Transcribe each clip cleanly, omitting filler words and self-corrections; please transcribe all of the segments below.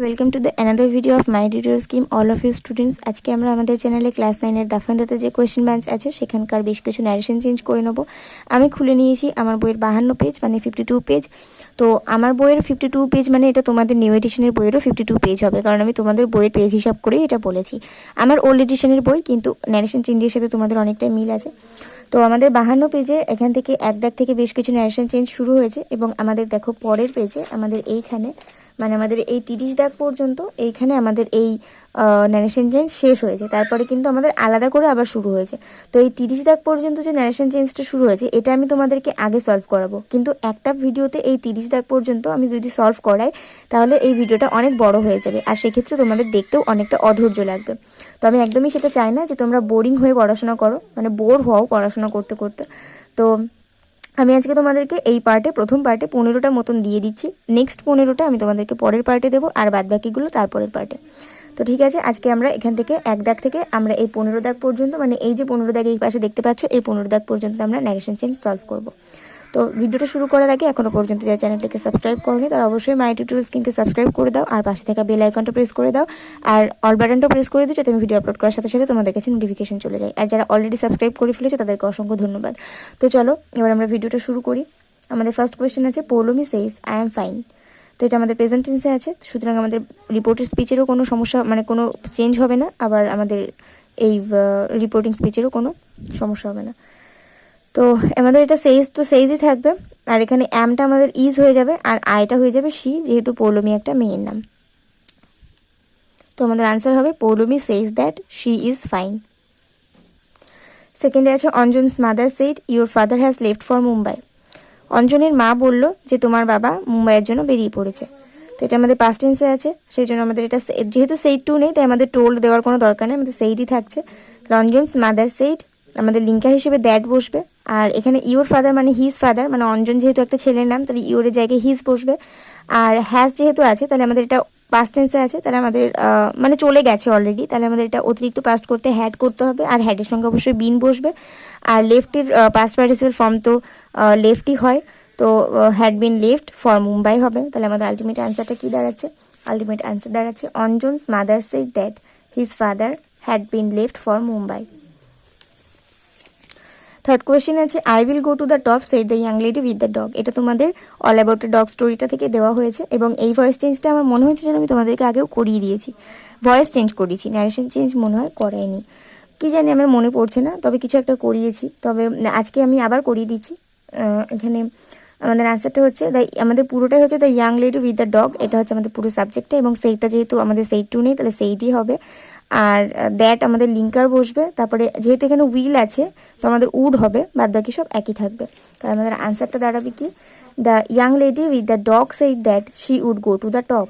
Welcome to the another video of my tutorial scheme all of you students. আজকে আমরা আমাদের চ্যানেলে class 9-এর Duff and দাতে যে question bank আছে সেখানকার বেশ কিছু ন্যারেশন চেঞ্জ করে নেবো। আমি খুলে নিয়েছি আমার বইয়ের 52 পেজ মানে 52 পেজ। তো আমার বইয়ের 52 পেজ মানে এটা তোমাদের নিউ এডিশনের বইয়েরও 52 পেজ হবে, কারণ আমি তোমাদের বইয়ের পেজ হিসাব করেই এটা বলেছি। আমার ওল্ড এডিশনের বই, কিন্তু ন্যারেশন চেঞ্জের সাথে তোমাদের অনেকটাই মিল আছে। তো আমাদের 52 পেজে এখান থেকে এক দাগ থেকে বেশ কিছু ন্যারেশন চেঞ্জ শুরু হয়েছে, এবং আমাদের দেখো পরের পেজে আমাদের এইখানে মানে আমাদের এই 30 দাগ পর্যন্ত এইখানে আমাদের এই ন্যারেশন চেঞ্জ শেষ হয়েছে। তারপরে কিন্তু আমাদের আলাদা করে আবার শুরু হয়েছে। তো এই 30 দাগ পর্যন্ত যে ন্যারেশন চেঞ্জটা শুরু হয়েছে এটা আমি তোমাদেরকে আগে সলভ করাবো, কিন্তু একটা ভিডিওতে এই 30 দাগ পর্যন্ত আমি যদি সলভ করাই তাহলে এই ভিডিওটা অনেক বড় হয়ে যাবে, আর সেক্ষেত্রে তোমাদের দেখতেও অনেকটা অধৈর্য লাগবে। তো আমি একদমই সেটা চাই না যে তোমরা বোরিং হয়ে পড়াশোনা করো, মানে বোর হও পড়াশোনা করতে করতে। তো আমি আজকে তোমাদেরকে এই পার্টে প্রথম পার্টে 15টা মতন দিয়ে দিচ্ছি, নেক্সট 15টা আমি তোমাদেরকে পরের পার্টে দেবো, আর বাদবাকিগুলো তারপরের পার্টে। তো ঠিক আছে, আজকে আমরা এখান থেকে এক দাগ থেকে আমরা এই 15 দাগ পর্যন্ত, মানে এই যে 15 দাগ এই পাশে দেখতে পাচ্ছ, এই 15 দাগ পর্যন্ত আমরা ন্যারেশন চেঞ্জ সলভ করব। তো ভিডিওটা শুরু করার আগে এখনো পর্যন্ত যারা চ্যানেলটাকে সাবস্ক্রাইব করনি তারা অবশ্যই মাই টিউটোরিয়াল স্কিমকে সাবস্ক্রাইব করে দাও, আর পাশে থাকা বেল আইকনটা প্রেস করে দাও, আর অল বাটনটা প্রেস করে দিও যাতে আমি ভিডিও আপলোড করার সাথে সাথে তোমাদের কাছে নোটিফিকেশন চলে যায়। আর যারা অলরেডি সাবস্ক্রাইব করে ফেলেছে তাদেরকে অসংখ্য ধন্যবাদ। তো চলো এবার আমরা ভিডিওটা শুরু করি। আমাদের ফার্স্ট কোয়েশ্চেন আছে Poulami says I am fine. তো এটা আমাদের প্রেজেন্ট টেন্সে আছে, সুতরাং আমাদের রিপোর্টের স্পিচেরও কোনো সমস্যা মানে কোনো চেঞ্জ হবে না, আবার আমাদের এই রিপোর্টিং স্পিচেরও কোনো সমস্যা হবে না। তো আমাদের এটা সেইজ, তো সেইজই থাকবে, আর এখানে অ্যামটা আমাদের ইজ হয়ে যাবে, আর আইটা হয়ে যাবে শি, যেহেতু পৌলমি একটা মেয়ের নাম। তো আমাদের আনসার হবে Poulami says that she is fine. সেকেন্ডে আছে Anjan's mother said your father has left for Mumbai. অঞ্জনের মা বলল যে তোমার বাবা মুম্বাইয়ের জন্য বেরিয়ে পড়েছে। তো এটা আমাদের পাস্ট টেন্সে আছে, সেই জন্য আমাদের এটা যেহেতু সেইড টু নেই তাই আমাদের টোল্ড দেওয়ার কোনো দরকার নেই, আমাদের সেইডই থাকছে। অঞ্জনস মাদার সেইড, আমাদের লিঙ্কার হিসেবে দ্যাট বসবে, আর এখানে ইউর ফাদার মানে হিজ ফাদার, মানে অঞ্জন যেহেতু একটা ছেলের নাম তাহলে ইউরের জায়গায় হিজ বসবে, আর হ্যাজ যেহেতু আছে তাহলে আমাদের এটা পাস্ট টেন্সে আছে, তাহলে আমাদের মানে চলে গেছে অলরেডি, তাহলে আমাদের এটা অতিরিক্ত পাস্ট করতে হ্যাড করতে হবে, আর হ্যাডের সঙ্গে অবশ্যই বিন বসবে। আর লেফটের পাস্ট পার্টিসিপেল ফর্ম তো লেফটই হয়, তো had been left for Mumbai হবে। তাহলে আমাদের আলটিমেট অ্যান্সারটা কী দাঁড়াচ্ছে? আলটিমেট অ্যান্সার দাঁড়াচ্ছে Anjan's mother said that his father had been left for Mumbai. Third question আছে I will go to the top said the young lady with the dog. এটা তোমাদের all about the dog স্টোরিটা থেকে দেওয়া হয়েছে, এবং এই ভয়েস চেঞ্জটা আমার মনে হচ্ছে যেন আমি তোমাদেরকে আগেও করিয়ে দিয়েছি। ভয়েস চেঞ্জ করিয়েছি, ন্যারেশন চেঞ্জ মনে হয় করাইনি, কি জানি আমার মনে পড়ছে না, তবে কিছু একটা করিয়েছি, তবে আজকে আমি আবার করিয়ে দিচ্ছি। এখানে আমাদের আনসারটা হচ্ছে আমাদের পুরোটাই হচ্ছে the young lady with the dog, এটা হচ্ছে আমাদের পুরো সাবজেক্টটা, এবং সেইটা যেহেতু আমাদের সেইট টু নেই তাহলে সেইটই হবে। আর দ্যাট আমাদের লিঙ্কার বসবে, তারপরে যেহেতু এখানে উইল আছে তো আমাদের উড হবে, বাদ বাকি সব একই থাকবে। তাহলে আমাদের আনসারটা দাঁড়াবে কি? The young lady with the dog said that she would go to the top.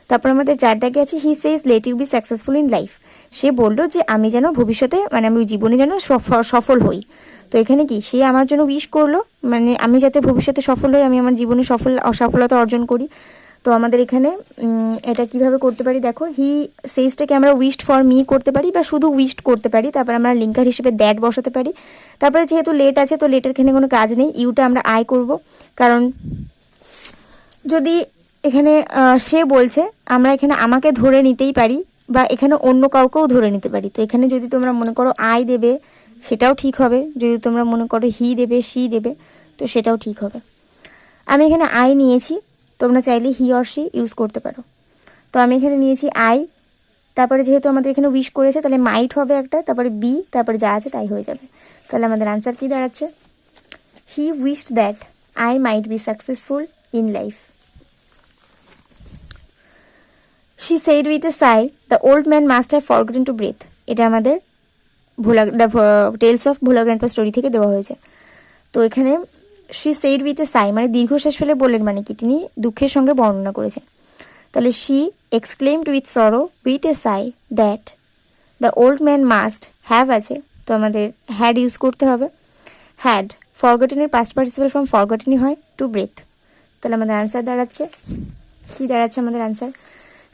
তারপর আমাদের 4 দাগে আছে he says let you be successful in life. সে বললো যে আমি যেন ভবিষ্যতে মানে আমি জীবনে যেন সফল হই। তো এখানে কি সে আমার জন্য উইশ করলো, মানে আমি যাতে ভবিষ্যতে সফল হই, আমি আমার জীবনে সফলতা অর্জন করি। তো আমাদের এখানে এটা কিভাবে করতে পারি দেখো, হি সেইজটাকে আমরা উইশড ফর মি করতে পারি বা শুধু উইশড করতে পারি, তারপর আমরা লিঙ্কার হিসেবে দ্যাট বসাতে পারি। তারপরে যেহেতু লেট আছে তো লেটের এখানে কোনো কাজ নেই, ইউটা আমরা আই করব, কারণ যদি এখানে সে বলছে আমরা এখানে আমাকে ধরে নিতেই পারি, বা এখানে অন্য কাউকেও ধরে নিতে পারি। তো এখানে যদি তোমরা মনে করো আই দেবে সেটাও ঠিক হবে, যদি তোমরা মনে করো হি দেবে শি দেবে তো সেটাও ঠিক হবে। আমি এখানে আই নিয়েছি, তোমরা চাইলে হি অর শি ইউজ করতে পারো। তো আমি এখানে নিয়েছি আই, তারপরে যেহেতু আমাদের এখানে উইশ করেছে তাহলে মাইট হবে একটা, তারপরে বি, তারপরে যা আছে তাই হয়ে যাবে। তাহলে আমাদের আনসার কি দাঁড়াচ্ছে? He wished that I might be successful in life. She said with a sigh, the old man must have forgotten to breathe. এটা আমাদের tales of Bhola grandpa story থেকে দেওয়া হয়েছে। তো এখানে she said with a sigh মানে দীর্ঘশ্বাস ফেলে বললেন, মানে কি তিনি দুঃখের সঙ্গে বর্ণনা করেছেন। তাহলে she exclaimed with sorrow with a sigh that the old man must have আছে, তো আমাদের had ইউজ করতে হবে। had forgotten এর past participle from forgottenই হয়, to breathe। তাহলে আমাদের আনসার দাঁড়াচ্ছে কি দাঁড়াচ্ছে? আমাদের answer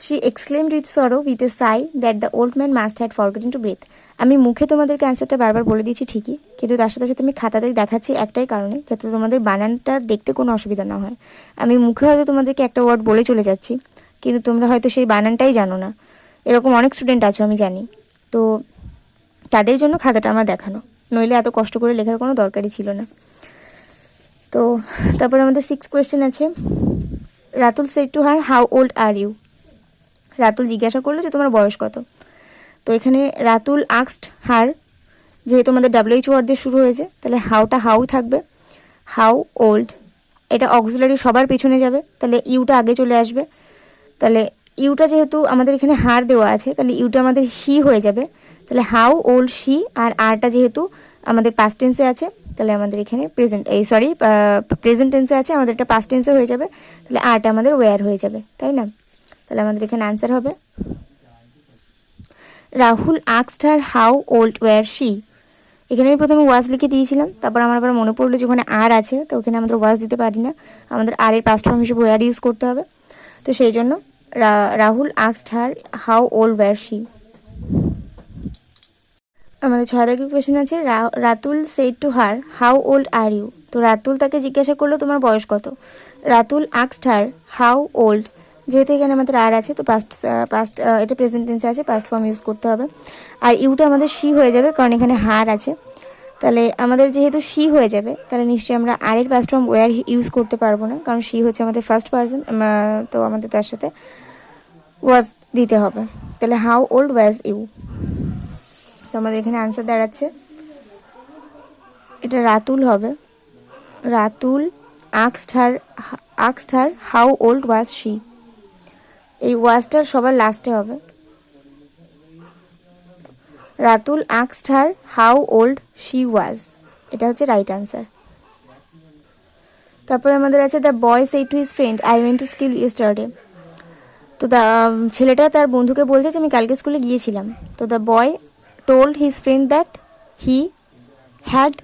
she exclaimed with sorrow with a sigh that the old man must had forgotten to breathe. আমি মুখে তোমাদেরকে অ্যান্সারটা বারবার বলে দিয়েছি ঠিকই, কিন্তু তার সাথে সাথে আমি খাতাতেই দেখাচ্ছি একটাই কারণে, যাতে তোমাদের বানানটা দেখতে কোনো অসুবিধা না হয়। আমি মুখে হয়তো তোমাদেরকে একটা ওয়ার্ড বলে চলে যাচ্ছি, কিন্তু তোমরা হয়তো সেই বানানটাই জানো না। এরকম অনেক স্টুডেন্ট আছো আমি জানি, তো তাদের জন্য খাতাটা আমার দেখানো, নইলে এত কষ্ট করে লেখার কোনো দরকারই ছিল না। তো তারপরে আমাদের 6 কোয়েশ্চেন আছে। Ratul said to her, how old are you? Ratul জিজ্ঞাসা করলো যে তোমার বয়স কত। তো এখানে রাতুল আক্সড হার, যেহেতু আমাদের WH ওয়ার্ড দিয়ে শুরু হয়েছে, তাহলে হাউটা হাউ থাকবে। হাউ ওল্ড, এটা অক্সিলারি সবার পেছনে যাবে, তাহলে ইউটা আগে চলে আসবে। তাহলে ইউটা যেহেতু আমাদের এখানে হার দেওয়া আছে, তাহলে ইউটা আমাদের শি হয়ে যাবে। তাহলে হাউ ওল্ড শি, আর আরটা যেহেতু আমাদের পাস্ট টেন্সে আছে, তাহলে আমাদের এখানে প্রেজেন্ট টেন্সে আছে, আমাদের এটা পাস্ট টেন্সে হয়ে যাবে। তাহলে আরটা আমাদের ওয়্যার হয়ে যাবে, তাই না? তাহলে আমাদের এখানে আনসার হবে রাহুল আক্সড her how old were she. এখানে আমি প্রথমে ওয়াজ লিখে দিয়েছিলাম, তারপর আমার আবার মনে পড়লো যে ওখানে আর আছে, তো ওখানে আমাদের ওয়াজ দিতে পারি না, আমাদের আর এর পাস্ট ফর্ম হিসেবে ওয়্যার ইউজ করতে হবে। তো সেই জন্য রাহুল আক্সড her how old were she. আমাদের 6 দাগের কোয়েশ্চেন আছে। Ratul said to her, how old are you? তো রাতুল তাকে জিজ্ঞাসা করলো তোমার বয়স কত। রাতুল আক্সড হার হাউ ওল্ড, যেহেতু এখানে আমাদের আর আছে, তো পাস্ট এটা প্রেজেন্ট টেন্সে আছে, পাস্ট ফর্ম ইউজ করতে হবে। আর ইউটা আমাদের শি হয়ে যাবে, কারণ এখানে হার আছে। তাহলে আমাদের যেহেতু শি হয়ে যাবে, তাহলে নিশ্চয়ই আমরা আর এর পাস্ট ফর্ম ওয়্যার ইউজ করতে পারবো না, কারণ শি হচ্ছে আমাদের ফার্স্ট পারসন, তো আমাদের তার সাথে ওয়াজ দিতে হবে। তাহলে হাউ ওল্ড ওয়াজ ইউ? তো আমাদের এখানে আনসার দাঁড়াচ্ছে এটা রাতুল হবে। রাতুল আক্সড her how old was she. এই ওয়াজটার সবার লাস্টে হবে। রাতুল আক্সড her how old she was, এটা হচ্ছে রাইট আনসার। তারপরে আমাদের আছে the boy said to his friend, I went to school yesterday. তো ছেলেটা তার বন্ধুকে বলছে যে আমি কালকে স্কুলে গিয়েছিলাম। তো the boy told his friend that he had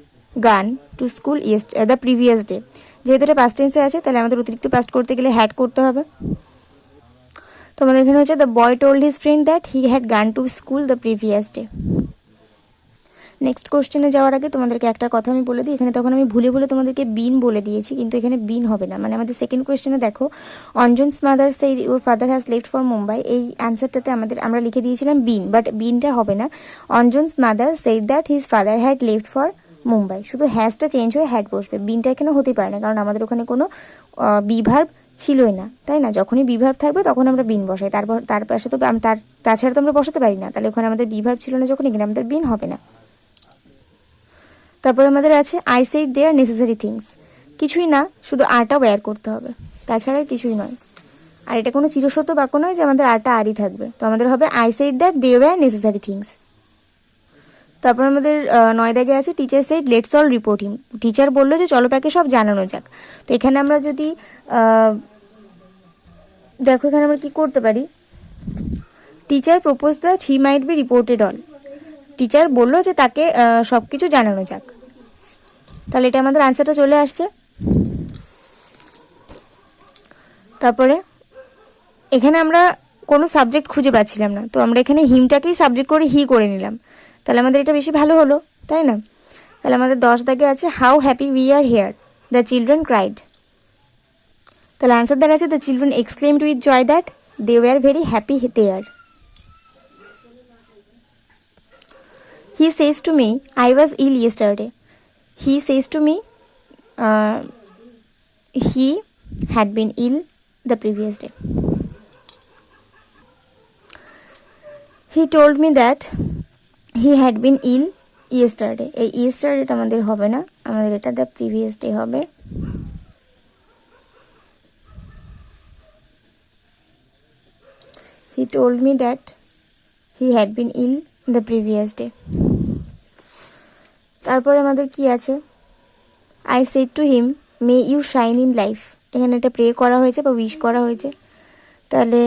গান to school the previous day. যেহেতু এটা পাস্ট টেন্সে আছে, তাহলে আমাদের অতিরিক্ত পাস্ট করতে গেলে হ্যাড করতে হবে। তো আমাদের এখানে হচ্ছে the boy told his friend that he had গান to school the previous day. Next কোশ্চেনে যাওয়ার আগে তোমাদেরকে একটা কথা আমি বলে দিই। এখানে তখন আমি ভুলে তোমাদেরকে বিন বলে দিয়েছি, কিন্তু এখানে বিন হবে না। মানে আমাদের সেকেন্ড কোশ্চেনে দেখো, Anjan's mother said your father has left for Mumbai, এই অ্যান্সারটাতে আমরা লিখে দিয়েছিলাম বিন, বাট বিনটা হবে না। Anjan's mother said that his father had left for Mumbai, শুধু হ্যাজটা চেঞ্জ হয়ে হ্যাড বসবে, বিনটা এখানে হতে পারে না, কারণ আমাদের ওখানে কোনো বিভার্ব ছিলই না, তাই না? যখনই বিভার্ব থাকবে তখন আমরা বিন বসাই, তারপর তার পাশে তো তাছাড়া তো আমরা বসাতে পারি না, তাহলে ওখানে আমাদের বিভার্ব ছিল না যখন, এখানে আমাদের বিন হবে না। তারপরে আমাদের আছে I said their necessary things, কিছুই না, শুধু আরটা ওয়্যার করতে হবে, তাছাড়া আর কিছুই নয়। আর এটা কোনো চিরসত্য বাক্য নয় যে আমাদের আরটা আরই থাকবে, তো আমাদের হবে I said that they were necessary things. তারপর আমাদের 9 দাগে আছে teacher said let's all report him, teacher বললো যে চলো তাকে সব জানানো যাক। তো এখানে আমরা যদি দেখো, এখানে আমরা কি করতে পারি, teacher propose that he might be reported all, teacher বললো যে তাকে সব কিছু জানানো যাক, তাহলে এটা আমাদের আনসারটা চলে আসছে। তারপরে এখানে আমরা কোনো সাবজেক্ট খুঁজে পাচ্ছিলাম না, তো আমরা এখানে হিমটাকেই সাবজেক্ট করে হি করে নিলাম, তাহলে আমাদের এটা বেশি ভালো হলো, তাই না? তাহলে আমাদের 10 দাগে আছে how happy we are here, the children cried. তাহলে আনসার দ্যাট আছে the children exclaimed with joy that they were very happy there. He says to me, I was ill yesterday. He says to me, he had been ill the previous day. He told me that he had been ill yesterday. এই ইয়েস্টারডেটা আমাদের হবে না, আমাদের এটা the previous day হবে। He told me that he had been ill the previous day. তারপরে আমাদের কি আছে, I said to him may you shine in life, এখানে এটা প্রে করা হয়েছে বা উইশ করা হয়েছে, তাহলে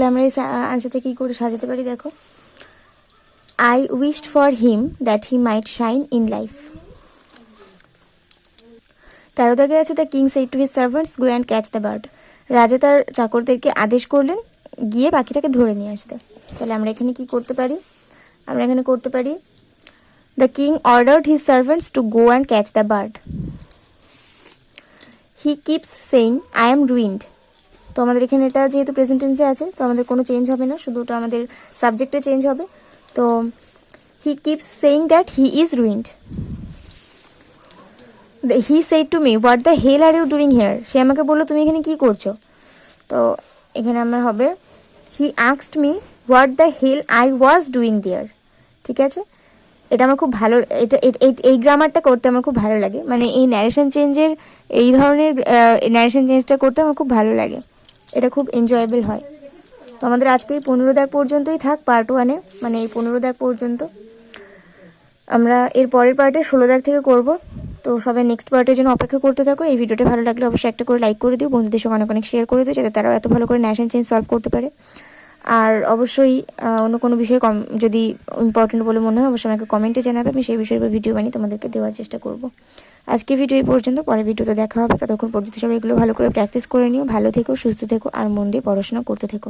আমরা এই আনসারটা কী করে সাজাতে পারি দেখো, I wished for him that he might shine in life. 13 দাগে আছে the king said to his servants go and catch the bird, রাজা তার চাকরদেরকে আদেশ করলেন গিয়ে পাখিটাকে ধরে নিয়ে আসতে। তাহলে আমরা এখানে কি করতে পারি? আমরা এখানে করতে পারি the king ordered his servants to go and catch the bird. He keeps saying I am ruined. তো আমাদের এখানে এটা যেহেতু প্রেজেন্ট টেন্সে আছে তো আমাদের কোনো চেঞ্জ হবে না, শুধু ওটা আমাদের সাবজেক্টে চেঞ্জ হবে। তো he keeps saying that he is ruined. He said to me what the hell are you doing here. সে আমাকে বললো তুমি এখানে কি করছো। তো এখানে আমার হবে he asked me what the hell I was doing there. ঠিক আছে, এটা আমার খুব ভালো, এই গ্রামারটা করতে আমার খুব ভালো লাগে, মানে এই ন্যারেশন চেঞ্জের এই ধরনের ন্যারেশন চেঞ্জটা করতে আমার খুব ভালো লাগে, এটা খুব এনজয়েবল হয়। তো আমাদের আজকে এই 15 দাগ পর্যন্তই থাক পার্ট 1-এ, মানে এই 15 দাগ পর্যন্ত। আমরা এর পরের পার্টে 16 দাগ থেকে করব। তো সবাই নেক্সট পার্টের জন্য অপেক্ষা করতে থাকো। এই ভিডিওটা ভালো লাগলে অবশ্যই একটা করে লাইক করে দিও, বন্ধুদের সঙ্গে অনেক অনেক শেয়ার করে দিও, যাতে তারাও এত ভালো করে ন্যারেশন চেঞ্জ সলভ করতে পারে। আর অবশ্যই অন্য কোনো বিষয়ে যদি ইম্পর্টেন্ট বলে মনে হয় অবশ্যই আমাকে কমেন্টে জানাবে, আমি সেই বিষয়ে ভিডিও বানিয়ে তোমাদেরকে দেওয়ার চেষ্টা করব। আজকে ভিডিও এই পর্যন্ত, পরের ভিডিওতে দেখা হবে। ততক্ষণ পর্যন্ত সবাই এগুলো ভালো করে প্র্যাকটিস করে নিও। ভালো থেকো, সুস্থ থেকো আর মন দিয়ে পড়াশোনা করতে থেকো।